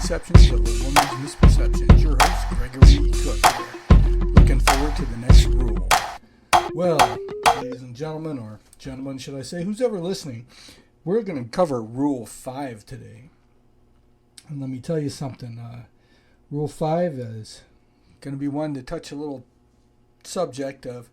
Misconceptions of a Woman's Misperceptions. Your host, Gregory Cook. Looking forward to the next rule. Well, ladies and gentlemen, or gentlemen, should I say, who's ever listening, we're going to cover Rule 5 today. And let me tell you something. Rule 5 is going to be one to touch a little subject of,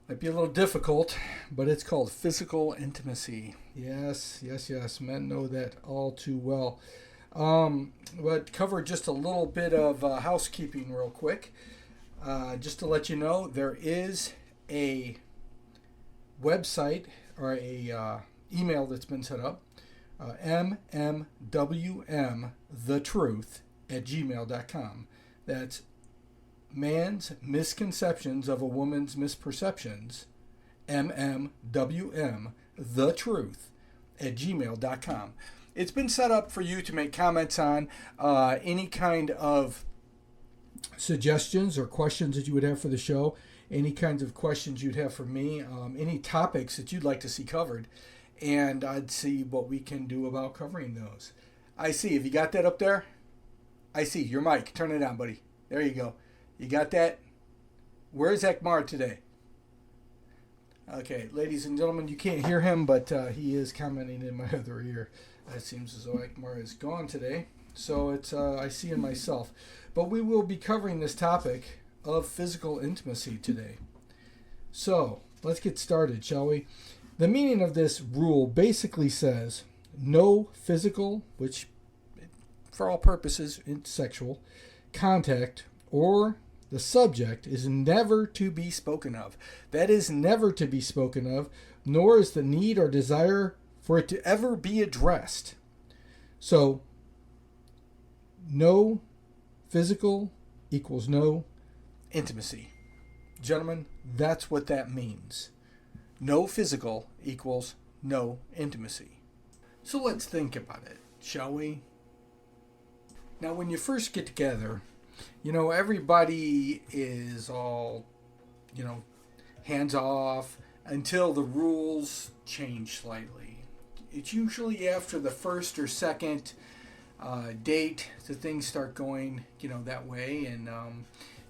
might be a little difficult, but it's called physical intimacy. Yes. Men know that all too well. But cover just a little bit of housekeeping real quick. Just to let you know, there is a website or a email that's been set up, mmwmthetruth@gmail.com. That's Man's Misconceptions of a Woman's Misperceptions, mmwmthetruth@gmail.com. It's been set up for you to make comments on any kind of suggestions or questions that you would have for the show, any kinds of questions you'd have for me, any topics that you'd like to see covered, and I'd see what we can do about covering those. I see. Have you got that up there? I see. Your mic. Turn it on, buddy. There you go. You got that? Where's Ekmar today? Okay, ladies and gentlemen, you can't hear him, but he is commenting in my other ear. It seems as though Ekmar is gone today, so it's I see in myself. But we will be covering this topic of physical intimacy today. So, let's get started, shall we? The meaning of this rule basically says no physical, which for all purposes it's sexual, contact or the subject is never to be spoken of. That is never to be spoken of, nor is the need or desire for it to ever be addressed. So, no physical equals no intimacy. Gentlemen, that's what that means. No physical equals no intimacy. So let's think about it, shall we? Now, when you first get together, everybody is all, hands off until the rules change slightly. It's usually after the first or second date that things start going, that way, and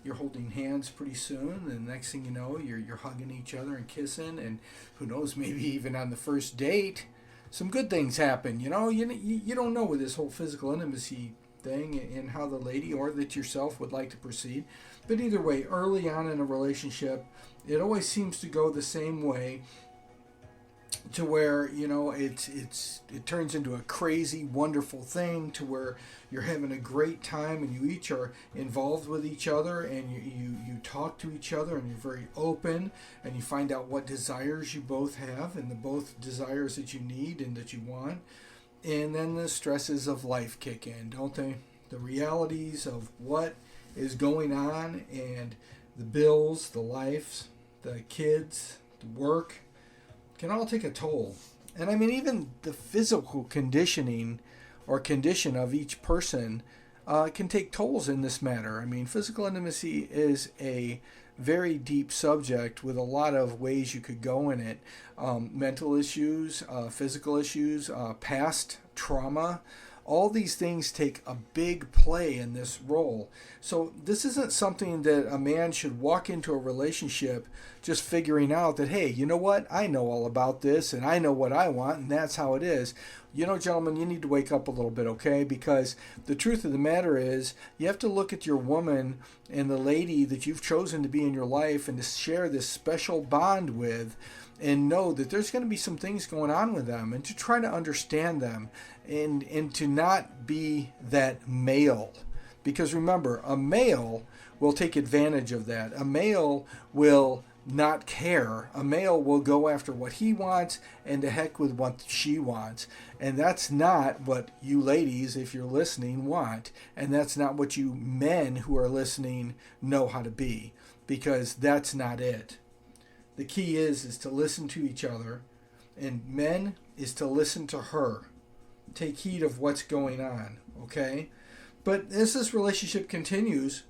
you're holding hands pretty soon, and the next thing you know, you're hugging each other and kissing, and who knows, maybe even on the first date, some good things happen. You don't know with this whole physical intimacy thing and how the lady or that yourself would like to proceed. But either way, early on in a relationship, it always seems to go the same way, to where it turns into a crazy, wonderful thing, to where you're having a great time and you each are involved with each other, and you talk to each other, and you're very open, and you find out what desires you both have and the both desires that you need and that you want. And then the stresses of life kick in, don't they? The realities of what is going on, and the bills, the lives, the kids, the work, can all take a toll. And I mean, even the physical conditioning or condition of each person can take tolls in this matter. I mean, physical intimacy is a very deep subject with a lot of ways you could go in it. Mental issues, physical issues, past trauma, all these things take a big play in this role. So this isn't something that a man should walk into a relationship just figuring out that, hey, you know what? I know all about this, and I know what I want, and that's how it is. Gentlemen, you need to wake up a little bit, okay? Because the truth of the matter is, you have to look at your woman and the lady that you've chosen to be in your life and to share this special bond with, and know that there's going to be some things going on with them, and to try to understand them, and to not be that male. Because remember, a male will take advantage of that. A male will not care. A male will go after what he wants, and to heck with what she wants. And that's not what you ladies, if you're listening, want. And that's not what you men who are listening know how to be. Because that's not it. The key is to listen to each other, and men is to listen to her. Take heed of what's going on, okay? But as this relationship continues,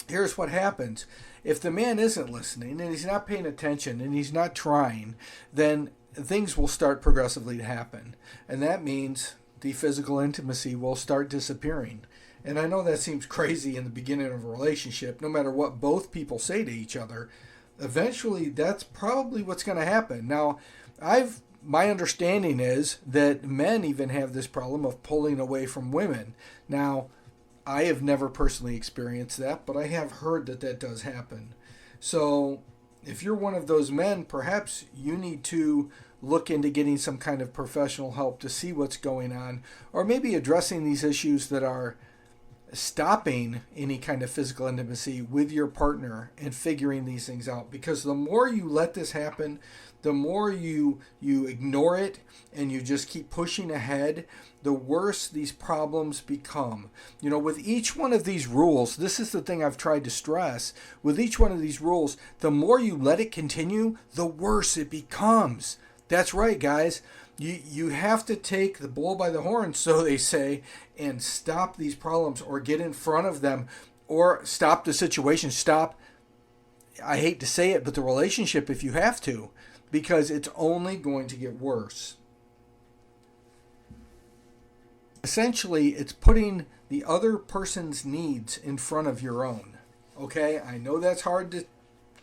here's what happens. If the man isn't listening, and he's not paying attention, and he's not trying, then things will start progressively to happen. And that means the physical intimacy will start disappearing. And I know that seems crazy in the beginning of a relationship. No matter what both people say to each other, eventually that's probably what's going to happen. Now, my understanding is that men even have this problem of pulling away from women. Now, I have never personally experienced that, but I have heard that that does happen. So, if you're one of those men, perhaps you need to look into getting some kind of professional help to see what's going on, or maybe addressing these issues that are stopping any kind of physical intimacy with your partner and figuring these things out. Because the more you let this happen, the more you ignore it and you just keep pushing ahead, the worse these problems become. You know, with each one of these rules, this is the thing I've tried to stress. With each one of these rules, the more you let it continue, the worse it becomes. That's right, guys. You have to take the bull by the horns, so they say, and stop these problems, or get in front of them, or stop the situation. Stop, I hate to say it, but the relationship if you have to, because it's only going to get worse. Essentially, it's putting the other person's needs in front of your own. Okay? I know that's hard to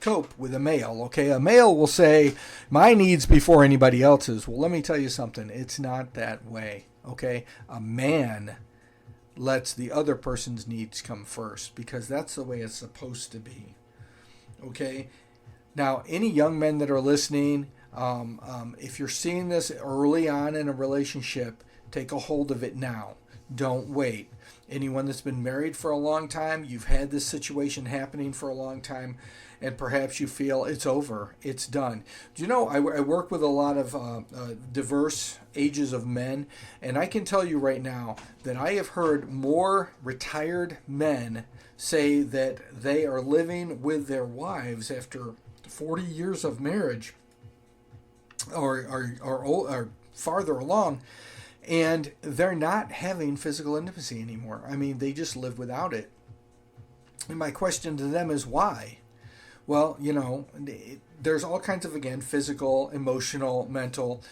cope with a male. Okay? A male will say, my needs before anybody else's. Well, let me tell you something. It's not that way. Okay? A man lets the other person's needs come first, because that's the way it's supposed to be. Okay? Now, any young men that are listening, if you're seeing this early on in a relationship, take a hold of it now. Don't wait. Anyone that's been married for a long time, you've had this situation happening for a long time, and perhaps you feel it's over, it's done. Do you know, I work with a lot of diverse ages of men, and I can tell you right now that I have heard more retired men say that they are living with their wives after 40 years of marriage or farther along, and they're not having physical intimacy anymore. I mean, they just live without it. And my question to them is why? Well, you know, there's all kinds of, again, physical, emotional, mental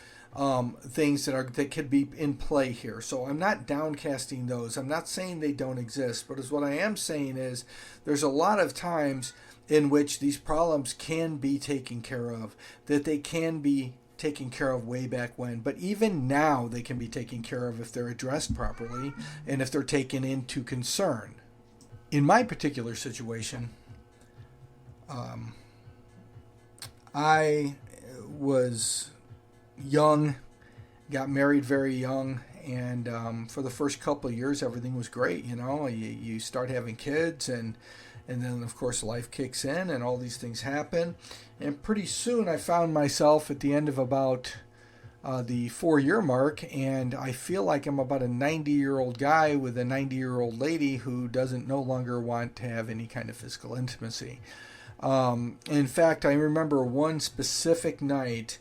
things that could be in play here. So I'm not downcasting those. I'm not saying they don't exist, but what I am saying is there's a lot of times in which these problems can be taken care of, that they can be taken care of way back when. But even now, they can be taken care of if they're addressed properly and if they're taken into concern. In my particular situation, I was young, got married very young, and for the first couple of years, everything was great. You know, you start having kids, and then, of course, life kicks in and all these things happen. And pretty soon I found myself at the end of about the 4-year mark, and I feel like I'm about a 90-year-old guy with a 90-year-old lady who doesn't no longer want to have any kind of physical intimacy. In fact, I remember one specific night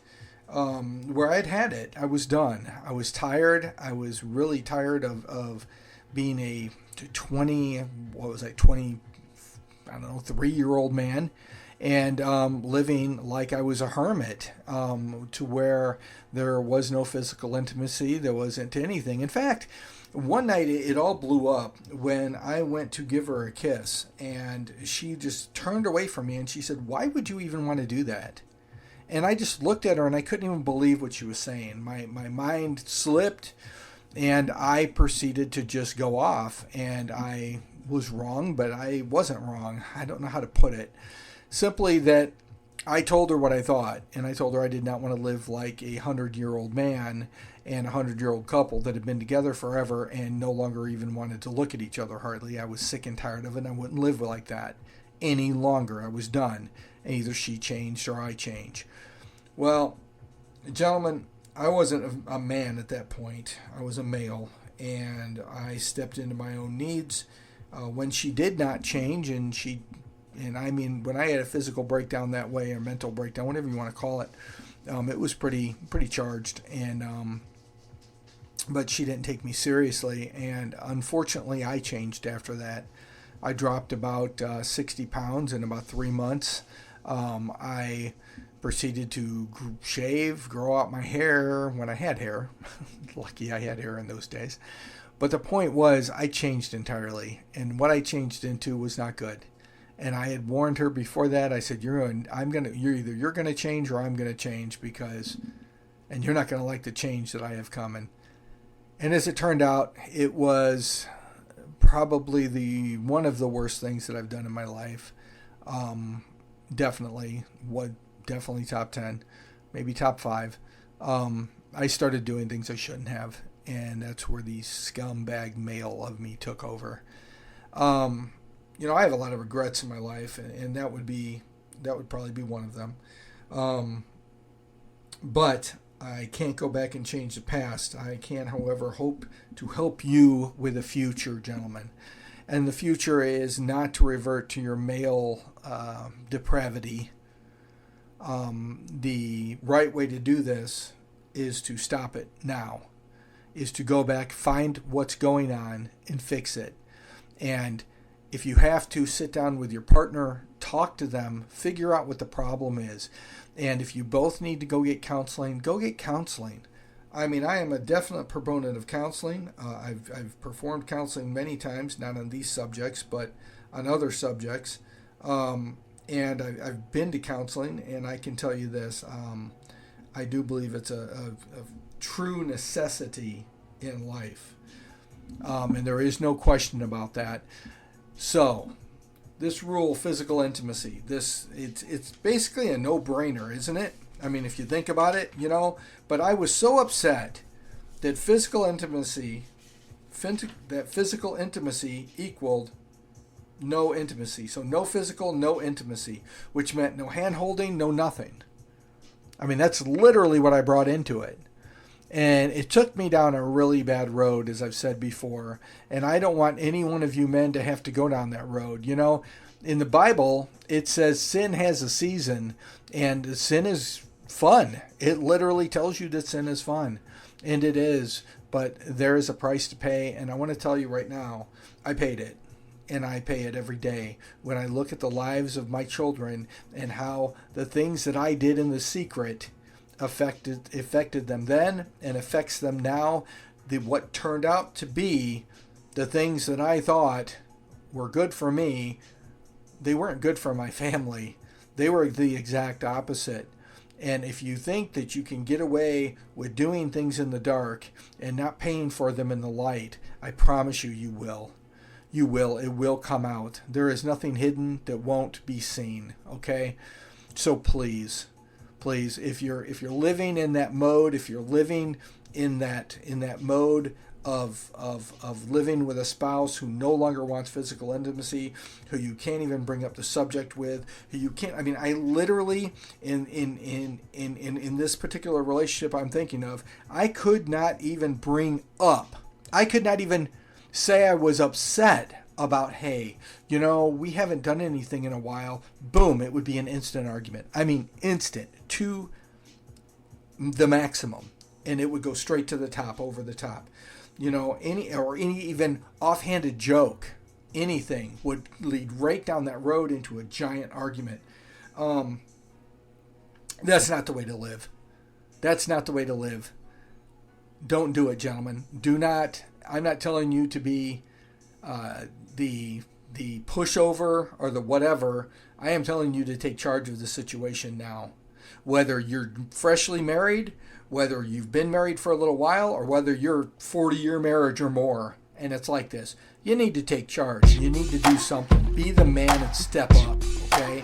where I'd had it. I was done. I was tired. I was really tired of being a 3-year-old man, and living like I was a hermit, to where there was no physical intimacy, there wasn't anything. In fact, one night it all blew up when I went to give her a kiss, and she just turned away from me, and she said, "Why would you even want to do that?" And I just looked at her, and I couldn't even believe what she was saying. My mind slipped, and I proceeded to just go off, and I was wrong, but I wasn't wrong. I don't know how to put it. Simply that I told her what I thought, and I told her I did not want to live like a 100-year-old man and a 100-year-old couple that had been together forever and no longer even wanted to look at each other hardly. I was sick and tired of it, and I wouldn't live like that any longer. I was done. And either she changed or I changed. Well, gentlemen, I wasn't a man at that point. I was a male, and I stepped into my own needs. When she did not change, and I mean, when I had a physical breakdown that way, or mental breakdown, whatever you want to call it, it was pretty charged, and but she didn't take me seriously, and unfortunately, I changed after that. I dropped about 60 pounds in about 3 months. I Proceeded to shave, grow out my hair when I had hair. Lucky I had hair in those days. But the point was, I changed entirely, and what I changed into was not good. And I had warned her before that. I said, you're either gonna change or I'm gonna change, and you're not gonna like the change that I have coming. And as it turned out, it was probably one of the worst things that I've done in my life. Definitely top 10, maybe top 5. I started doing things I shouldn't have, and that's where the scumbag male of me took over. I have a lot of regrets in my life, and that would probably be one of them. But I can't go back and change the past. I can, however, hope to help you with the future, gentlemen. And the future is not to revert to your male depravity. The right way to do this is to stop it now, is to go back, find what's going on, and fix it. And if you have to, sit down with your partner, talk to them, figure out what the problem is. And if you both need to go get counseling, go get counseling. I mean, I am a definite proponent of counseling. I've performed counseling many times, not on these subjects, but on other subjects. And I've been to counseling, and I can tell you this. I do believe it's a true necessity in life. And there is no question about that. So, this rule, physical intimacy, it's basically a no-brainer, isn't it? I mean, if you think about it, but I was so upset that physical intimacy equaled no intimacy. So no physical, no intimacy, which meant no hand-holding, no nothing. I mean, that's literally what I brought into it. And it took me down a really bad road, as I've said before. And I don't want any one of you men to have to go down that road. In the Bible, it says sin has a season, and sin is fun. It literally tells you that sin is fun. And it is. But there is a price to pay. And I want to tell you right now, I paid it. And I pay it every day. When I look at the lives of my children and how the things that I did in the secret affected them then and affects them now, what turned out to be the things that I thought were good for me, they weren't good for my family. They were the exact opposite. And if you think that you can get away with doing things in the dark and not paying for them in the light, I promise you, you will. You will. It will come out. There is nothing hidden that won't be seen. Okay? So please, if you're living in that mode, if you're living in that mode of living with a spouse who no longer wants physical intimacy, who you can't even bring up the subject with, who you can't. I mean, I literally in this particular relationship I'm thinking of, I could not even say I was upset about, hey, we haven't done anything in a while. Boom, it would be an instant argument. I mean, instant, to the maximum. And it would go straight to the top, over the top. Any even offhanded joke, anything would lead right down that road into a giant argument. That's not the way to live. That's not the way to live. Don't do it, gentlemen. Do not. I'm not telling you to be the pushover or the whatever. I am telling you to take charge of the situation now. Whether you're freshly married, whether you've been married for a little while, or whether you're 40-year marriage or more, and it's like this. You need to take charge. You need to do something. Be the man and step up, okay?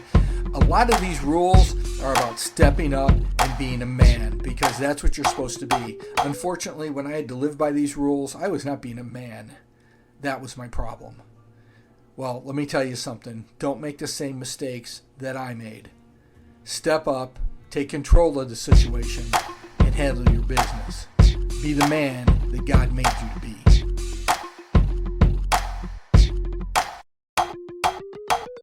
A lot of these rules are about stepping up and being a man, because that's what you're supposed to be. Unfortunately, when I had to live by these rules, I was not being a man. That was my problem. Well, let me tell you something. Don't make the same mistakes that I made. Step up, take control of the situation, and handle your business. Be the man that God made you to be.